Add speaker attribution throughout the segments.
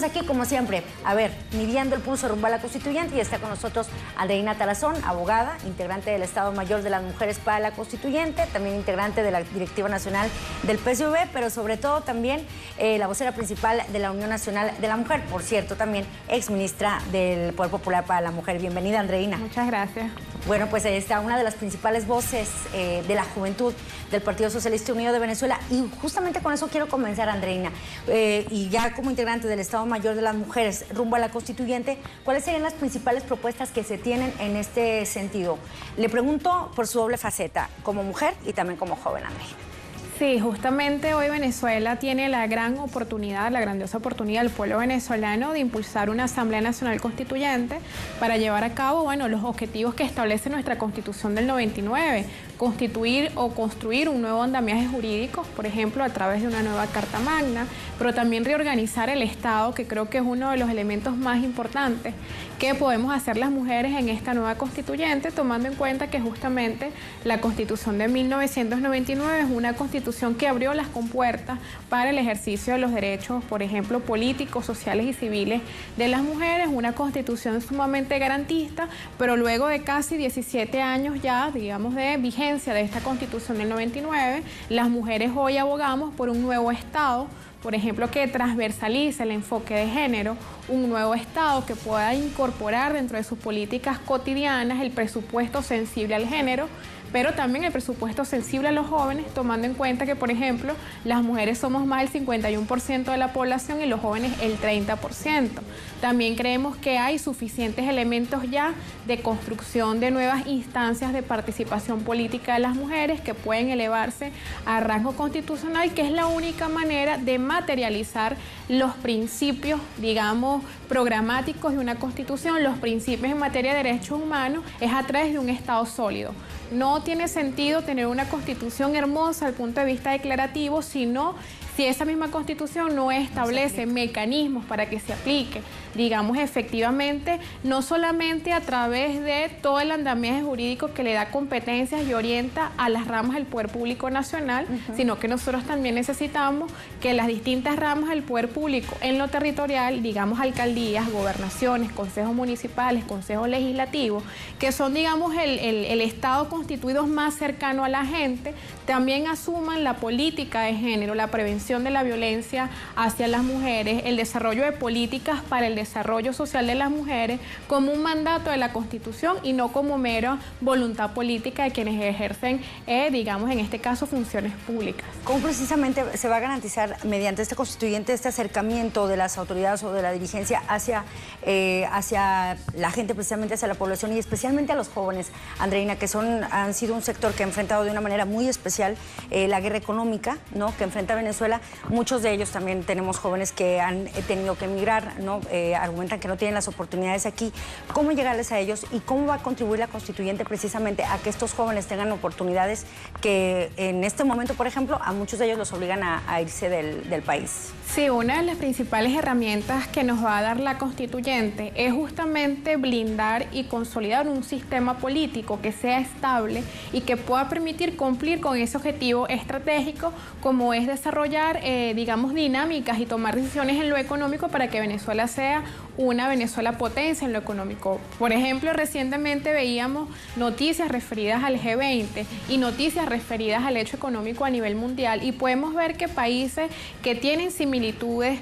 Speaker 1: estamos aquí como siempre, a ver, midiendo el pulso rumbo a la constituyente, y está con nosotros Andreina Tarazón, abogada, integrante del Estado Mayor de las Mujeres para la Constituyente, también integrante de la Directiva Nacional del PSV, pero sobre todo también la vocera principal de la Unión Nacional de la Mujer, por cierto, también exministra del Poder Popular para la Mujer. Bienvenida, Andreina.
Speaker 2: Muchas gracias.
Speaker 1: Bueno, pues está una de las principales voces de la juventud del Partido Socialista Unido de Venezuela, y justamente con eso quiero comenzar, Andreina. Y ya como integrante del Estado Mayor de las Mujeres rumbo a la Constituyente, ¿cuáles serían las principales propuestas que se tienen en este sentido? Le pregunto por su doble faceta, como mujer y también como joven, Andreina.
Speaker 2: Sí, justamente hoy Venezuela tiene la gran oportunidad, la grandiosa oportunidad del pueblo venezolano de impulsar una Asamblea Nacional Constituyente para llevar a cabo, bueno, los objetivos que establece nuestra Constitución del 99, constituir o construir un nuevo andamiaje jurídico, por ejemplo, a través de una nueva Carta Magna, pero también reorganizar el Estado, que creo que es uno de los elementos más importantes que podemos hacer las mujeres en esta nueva constituyente, tomando en cuenta que justamente la Constitución de 1999 es una constitución que abrió las compuertas para el ejercicio de los derechos, por ejemplo, políticos, sociales y civiles de las mujeres, una constitución sumamente garantista, pero luego de casi 17 años ya, digamos, de vigencia de esta constitución del 99, las mujeres hoy abogamos por un nuevo Estado, por ejemplo, que transversalice el enfoque de género, un nuevo Estado que pueda incorporar dentro de sus políticas cotidianas el presupuesto sensible al género, pero también el presupuesto sensible a los jóvenes, tomando en cuenta que, por ejemplo, las mujeres somos más del 51% de la población y los jóvenes el 30%. También creemos que hay suficientes elementos ya de construcción de nuevas instancias de participación política de las mujeres que pueden elevarse a rango constitucional, que es la única manera de materializar los principios, digamos, programáticos de una constitución, los principios en materia de derechos humanos, es a través de un Estado sólido. No tiene sentido tener una constitución hermosa desde el punto de vista declarativo, sino si esa misma constitución no establece mecanismos para que se aplique, digamos, efectivamente, no solamente a través de todo el andamiaje jurídico que le da competencias y orienta a las ramas del Poder Público Nacional, sino que nosotros también necesitamos que las distintas ramas del Poder Público en lo territorial, digamos, alcaldías, gobernaciones, consejos municipales, consejos legislativos, que son, digamos, el Estado constituido más cercano a la gente, también asuman la política de género, la prevención de la violencia hacia las mujeres, el desarrollo de políticas para el desarrollo social de las mujeres como un mandato de la Constitución y no como mera voluntad política de quienes ejercen, digamos, en este caso, funciones públicas.
Speaker 1: ¿Cómo precisamente se va a garantizar mediante este constituyente este acercamiento de las autoridades o de la dirigencia hacia la gente, precisamente hacia la población y especialmente a los jóvenes, Andreina, que han sido un sector que ha enfrentado de una manera muy especial la guerra económica, ¿no?, que enfrenta Venezuela? Muchos de ellos también tenemos jóvenes que han tenido que emigrar, ¿no? Argumentan que no tienen las oportunidades aquí. ¿Cómo llegarles a ellos y cómo va a contribuir la constituyente precisamente a que estos jóvenes tengan oportunidades que en este momento, por ejemplo, a muchos de ellos los obligan a irse del país?
Speaker 2: Sí, una de las principales herramientas que nos va a dar la constituyente es justamente blindar y consolidar un sistema político que sea estable y que pueda permitir cumplir con ese objetivo estratégico, como es desarrollar, digamos, dinámicas y tomar decisiones en lo económico para que Venezuela sea una Venezuela potencia en lo económico. Por ejemplo, recientemente veíamos noticias referidas al G20 y noticias referidas al hecho económico a nivel mundial, y podemos ver que países que tienen similitudes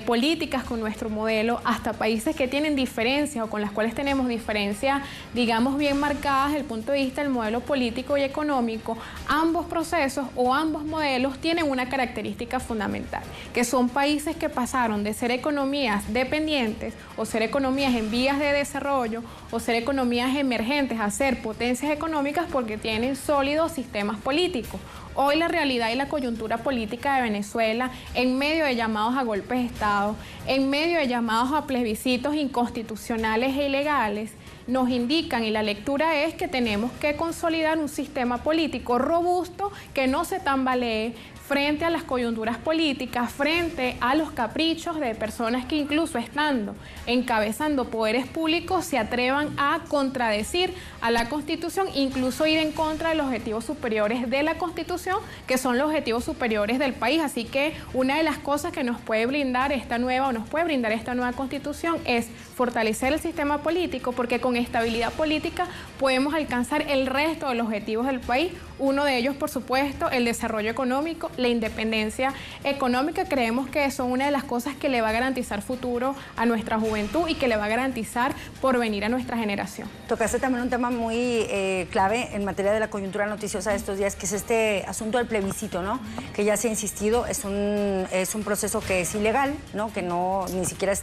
Speaker 2: políticas con nuestro modelo, hasta países que tienen diferencias o con las cuales tenemos diferencias, digamos, bien marcadas desde el punto de vista del modelo político y económico, ambos procesos o ambos modelos tienen una característica fundamental, que son países que pasaron de ser economías dependientes o ser economías en vías de desarrollo o ser economías emergentes a ser potencias económicas porque tienen sólidos sistemas políticos. Hoy la realidad y la coyuntura política de Venezuela, en medio de llamados a golpes de Estado, en medio de llamados a plebiscitos inconstitucionales e ilegales, nos indican, y la lectura es que tenemos que consolidar un sistema político robusto que no se tambalee frente a las coyunturas políticas, frente a los caprichos de personas que incluso estando encabezando poderes públicos se atrevan a contradecir a la Constitución, incluso ir en contra de los objetivos superiores de la Constitución, que son los objetivos superiores del país. Así que una de las cosas que nos puede brindar esta nueva Constitución es fortalecer el sistema político, porque con estabilidad política podemos alcanzar el resto de los objetivos del país. Uno de ellos, por supuesto, el desarrollo económico, la independencia económica. Creemos que son una de las cosas que le va a garantizar futuro a nuestra juventud y que le va a garantizar porvenir a nuestra generación.
Speaker 1: Tocaste también un tema muy clave en materia de la coyuntura noticiosa de estos días, que es este asunto del plebiscito, ¿no? Que ya se ha insistido, es un proceso que es ilegal, ¿no? Que no ni siquiera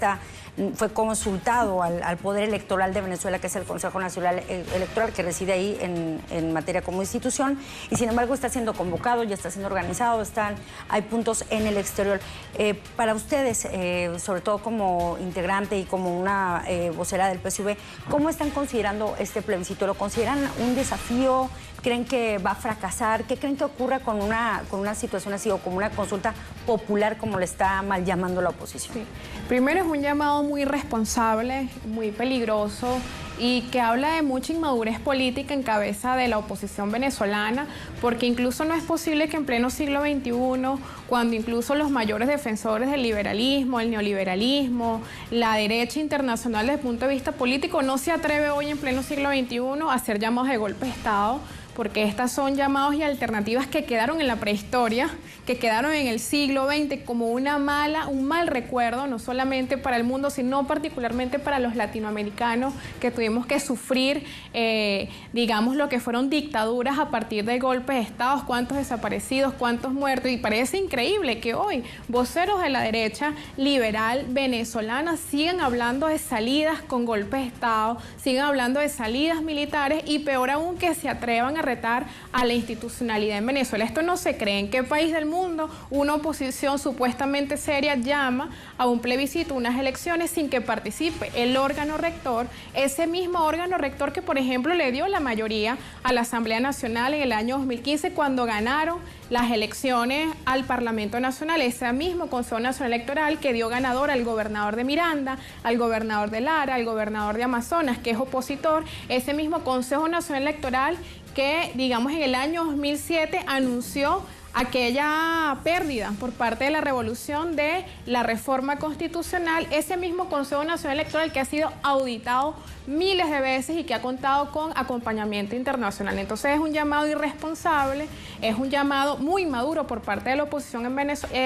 Speaker 1: fue consultado al Poder Electoral de Venezuela, que es el Consejo Nacional Electoral, que reside ahí en materia como institución, y sin embargo está siendo convocado, ya está siendo organizado, hay puntos en el exterior. Para ustedes, sobre todo como integrante y como una vocera del PSV, ¿cómo están considerando este plebiscito? ¿Lo consideran un desafío? ¿Creen que va a fracasar? ¿Qué creen que ocurra con una situación así o como una consulta popular, como le está mal llamando la oposición?
Speaker 2: Sí. Primero, es un llamado muy irresponsable, muy peligroso y que habla de mucha inmadurez política en cabeza de la oposición venezolana, porque incluso no es posible que en pleno siglo XXI, cuando incluso los mayores defensores del liberalismo, el neoliberalismo, la derecha internacional desde el punto de vista político, no se atreve hoy en pleno siglo XXI a hacer llamados de golpe de Estado, porque estas son llamados y alternativas que quedaron en la prehistoria, que quedaron en el siglo XX como un mal recuerdo, no solamente para el mundo, sino particularmente para los latinoamericanos, que tuvimos que sufrir, digamos, lo que fueron dictaduras a partir de golpes de Estado, cuántos desaparecidos, cuántos muertos, y parece increíble que hoy voceros de la derecha liberal venezolana sigan hablando de salidas con golpes de Estado, sigan hablando de salidas militares y peor aún que se atrevan a retar a la institucionalidad en Venezuela. Esto no se cree. ¿En qué país del mundo una oposición supuestamente seria llama a un plebiscito, unas elecciones, sin que participe el órgano rector, ese mismo órgano rector que, por ejemplo, le dio la mayoría a la Asamblea Nacional en el año 2015 cuando ganaron las elecciones al Parlamento Nacional, ese mismo Consejo Nacional Electoral que dio ganador al gobernador de Miranda, al gobernador de Lara, al gobernador de Amazonas, que es opositor, ese mismo Consejo Nacional Electoral que, digamos, en el año 2007 anunció aquella pérdida por parte de la revolución de la reforma constitucional, ese mismo Consejo Nacional Electoral que ha sido auditado miles de veces y que ha contado con acompañamiento internacional. Entonces es un llamado irresponsable, es un llamado muy maduro por parte de la oposición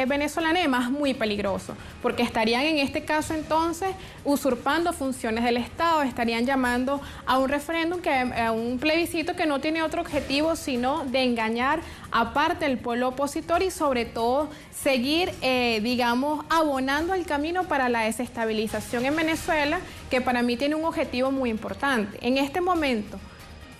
Speaker 2: venezolana y además muy peligroso, porque estarían en este caso entonces usurpando funciones del Estado, estarían llamando a un referéndum, a un plebiscito que no tiene otro objetivo sino de engañar aparte del pueblo opositor y sobre todo seguir, digamos, abonando el camino para la desestabilización en Venezuela, que para mí tiene un objetivo muy importante. En este momento,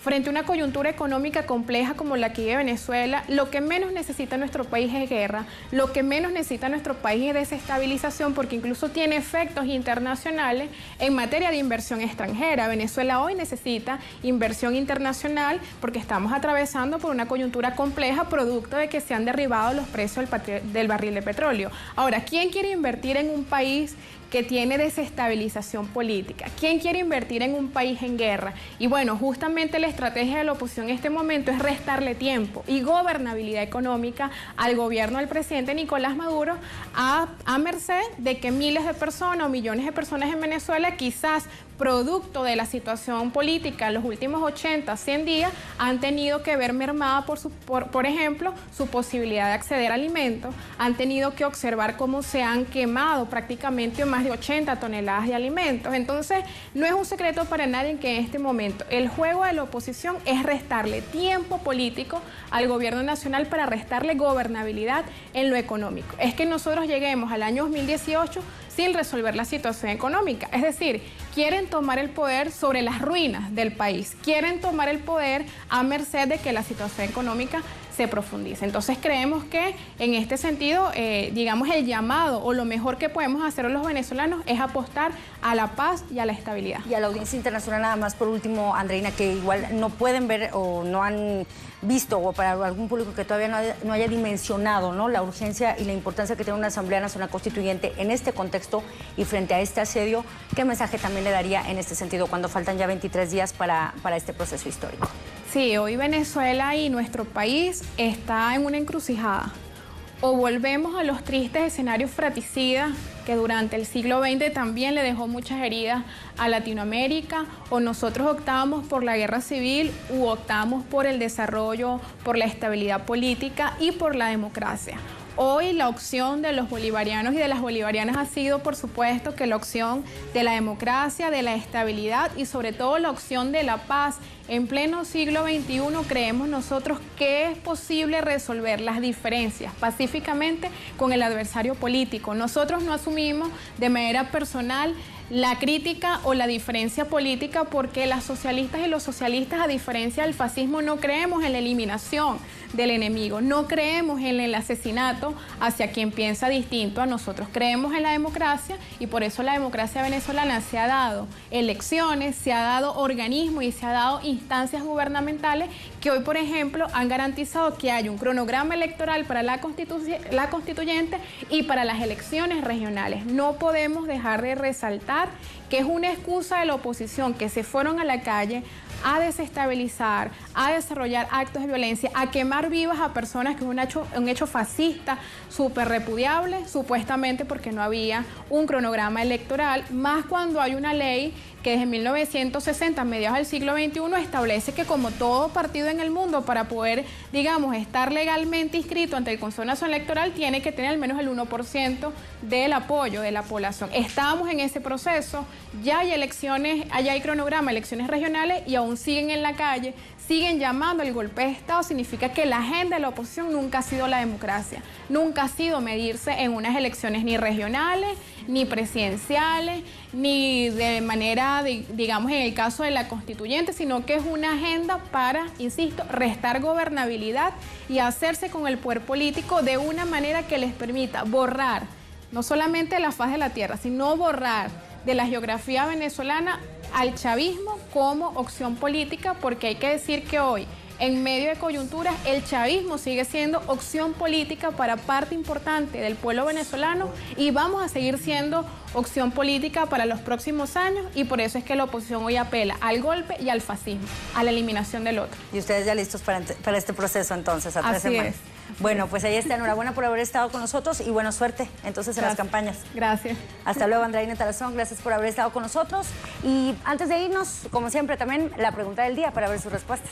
Speaker 2: frente a una coyuntura económica compleja como la que vive Venezuela, lo que menos necesita nuestro país es guerra, lo que menos necesita nuestro país es desestabilización, porque incluso tiene efectos internacionales en materia de inversión extranjera. Venezuela hoy necesita inversión internacional porque estamos atravesando por una coyuntura compleja producto de que se han derribado los precios del barril de petróleo. Ahora, ¿quién quiere invertir en un país que tiene desestabilización política? ¿Quién quiere invertir en un país en guerra? Y bueno, justamente la estrategia de la oposición en este momento es restarle tiempo y gobernabilidad económica al gobierno del presidente Nicolás Maduro a merced de que miles de personas o millones de personas en Venezuela, quizás producto de la situación política en los últimos 80, 100 días, han tenido que ver mermada, por ejemplo, su posibilidad de acceder a alimentos, han tenido que observar cómo se han quemado prácticamente más de 80 toneladas de alimentos. Entonces, no es un secreto para nadie que en este momento el juego de la oposición es restarle tiempo político al gobierno nacional para restarle gobernabilidad en lo económico. Es que nosotros lleguemos al año 2018 sin resolver la situación económica. Es decir, quieren tomar el poder sobre las ruinas del país, quieren tomar el poder a merced de que la situación económica se profundice. Entonces creemos que en este sentido, digamos, el llamado o lo mejor que podemos hacer los venezolanos es apostar a la paz y a la estabilidad.
Speaker 1: Y a la audiencia internacional, nada más por último, Andreina, que igual no pueden ver o no han visto, o para algún público que todavía no haya dimensionado, ¿no?, la urgencia y la importancia que tiene una Asamblea Nacional Constituyente en este contexto y frente a este asedio, ¿qué mensaje también le daría en este sentido cuando faltan ya 23 días para este proceso histórico?
Speaker 2: Sí, hoy Venezuela y nuestro país está en una encrucijada. O volvemos a los tristes escenarios fratricidas que durante el siglo XX también le dejó muchas heridas a Latinoamérica, o nosotros optamos por la guerra civil u optamos por el desarrollo, por la estabilidad política y por la democracia. Hoy la opción de los bolivarianos y de las bolivarianas ha sido, por supuesto, que la opción de la democracia, de la estabilidad y sobre todo la opción de la paz. En pleno siglo XXI creemos nosotros que es posible resolver las diferencias pacíficamente con el adversario político. Nosotros no asumimos de manera personal la crítica o la diferencia política porque las socialistas y los socialistas, a diferencia del fascismo, no creemos en la eliminación del enemigo, no creemos en el asesinato hacia quien piensa distinto a nosotros, creemos en la democracia y por eso la democracia venezolana se ha dado elecciones, se ha dado organismos y se ha dado instancias gubernamentales que hoy, por ejemplo, han garantizado que haya un cronograma electoral para la constituyente y para las elecciones regionales. No podemos dejar de resaltar que es una excusa de la oposición que se fueron a la calle a desestabilizar, a desarrollar actos de violencia, a quemar vivas a personas, que es un hecho fascista súper repudiable, supuestamente porque no había un cronograma electoral, más cuando hay una ley que desde 1960, a mediados del siglo XXI, establece que como todo partido en el mundo, para poder, digamos, estar legalmente inscrito ante el Consejo Nacional Electoral, tiene que tener al menos el 1% del apoyo de la población. Estamos en ese proceso, ya hay elecciones, allá hay cronograma, elecciones regionales y aún siguen en la calle, siguen llamando al golpe de Estado. Significa que la agenda de la oposición nunca ha sido la democracia, nunca ha sido medirse en unas elecciones ni regionales, ni presidenciales, ni de manera, digamos, en el caso de la constituyente, sino que es una agenda para, insisto, restar gobernabilidad y hacerse con el poder político de una manera que les permita borrar, no solamente la faz de la tierra, sino borrar de la geografía venezolana al chavismo como opción política, porque hay que decir que hoy, en medio de coyunturas, el chavismo sigue siendo opción política para parte importante del pueblo venezolano y vamos a seguir siendo opción política para los próximos años, y por eso es que la oposición hoy apela al golpe y al fascismo, a la eliminación del otro.
Speaker 1: Y ustedes ya listos para este proceso entonces, a 3 semanas.
Speaker 2: Así es.
Speaker 1: Bueno, pues ahí está. Enhorabuena por haber estado con nosotros y buena suerte entonces en las campañas.
Speaker 2: Gracias.
Speaker 1: Hasta luego, Andreina Tarazón. Gracias por haber estado con nosotros. Y antes de irnos, como siempre, también la pregunta del día para ver sus respuestas.